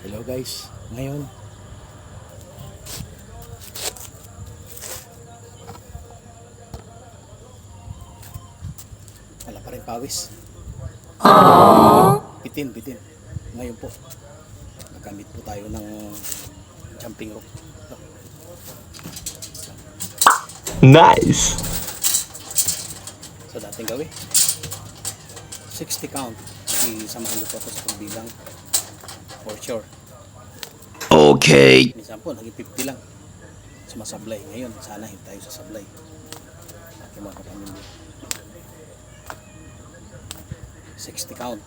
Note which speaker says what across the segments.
Speaker 1: Hello guys, ngayon wala pa rin pawis. Bitin. Ngayon po nagamit po tayo ng jumping rope. Ito.
Speaker 2: Nice.
Speaker 1: Sa dating gawin 60 count. Isamahan niyo po ako sa pagbilang for sure.
Speaker 2: Okay.
Speaker 1: Minsan po naging 50 lang sumasablay. Ngayon sana hindi tayo sasablay. Okay mga kapamilya, 60 count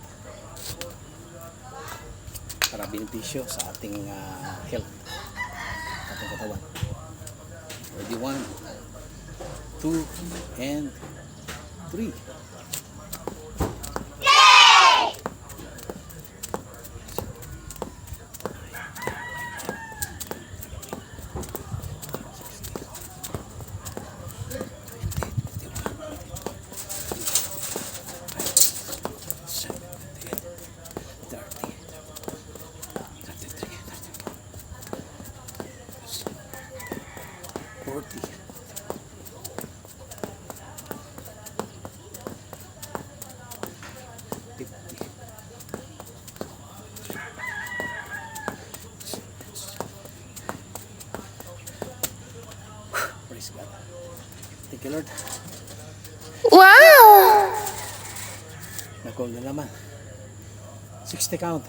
Speaker 1: para benepisyo sa ating health, ating katawan. Ready, 1, 2, and 3. Praise God. Thank you, Lord.
Speaker 3: Wow!
Speaker 1: Nag-goal na naman. 60 count.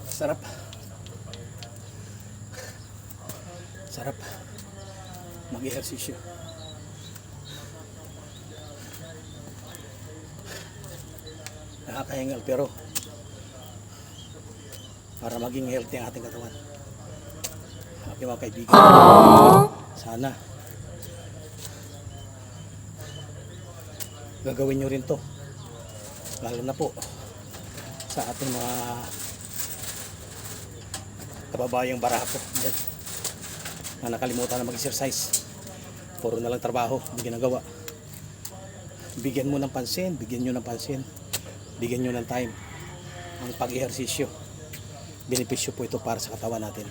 Speaker 1: Sarap. Sarap mag-ehersisyo. Nakakahingal pero para maging healthy ang ating katawan. Okay mga kaibigan, sana gagawin nyo rin to, lalo na po sa ating mga kababayang barako yan, na nakalimutan na mag-exercise. Puro na lang trabaho hindi ginagawa. Bigyan mo ng pansin, bigyan nyo ng pansin, bigyan nyo ng time ang pag-ehersisyo. Benepisyo po ito para sa katawan natin,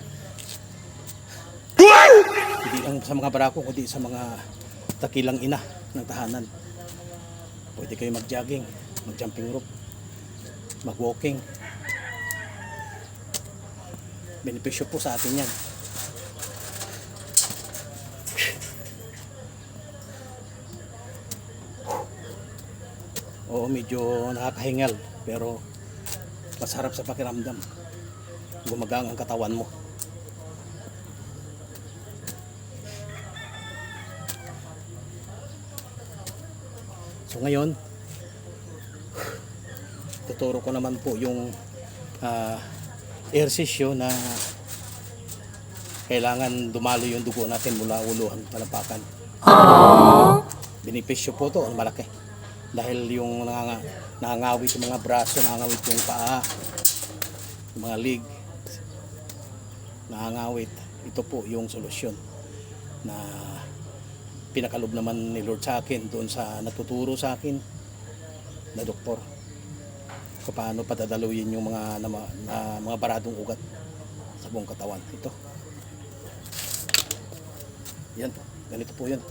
Speaker 1: hindi lang sa mga barako kundi sa mga takilang ina ng tahanan. Pwede kayo mag-jogging, mag-jumping rope, mag-walking. Benepisyo po sa atin yan. Oo, medyo nakakahingal pero masarap sa pakiramdam. Gumagang ang katawan mo. So ngayon tuturo ko naman po yung ehersisyo na kailangan dumalo yung dugo natin mula ulo hanggang talampakan. Benepisyo po to, malaki. Dahil yung nangangawit yung mga braso, nangangawit yung paa, yung mga leg, nangangawit. Ito po yung solusyon na pinakalob naman ni Lord sa akin doon sa natuturo sa akin na doktor kung paano patadaluyin yung mga baradong ugat sa buong katawan. Ito yan, ganito po yun.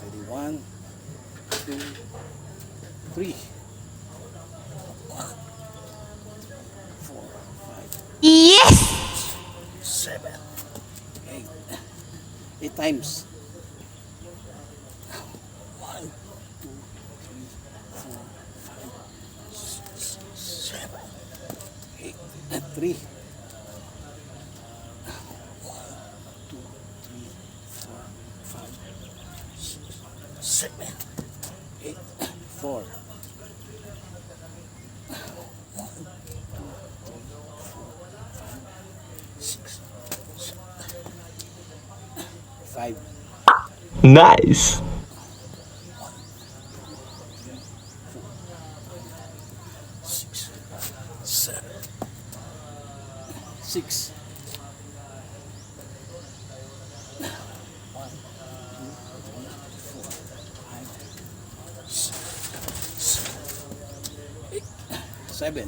Speaker 1: Ready, 1, 2, 3, 4, 5,
Speaker 3: Yes!
Speaker 1: 7, 8 times. 1, 2, 3, 4, 5, 6, 7, 8, 3. 7, 8, 4. 5.
Speaker 2: Nice.
Speaker 1: 6, 7, 6, 7.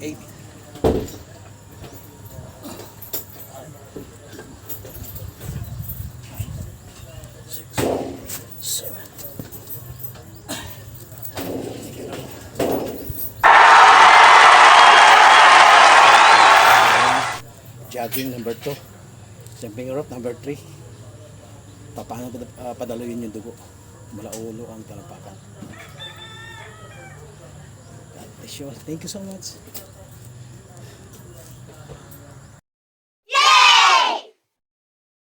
Speaker 1: 8. 7. Jogging number 2. Jumping rope number 3. Paano padaluin yung dugo mula ulo ang talampakan. God bless you all. Thank you so much.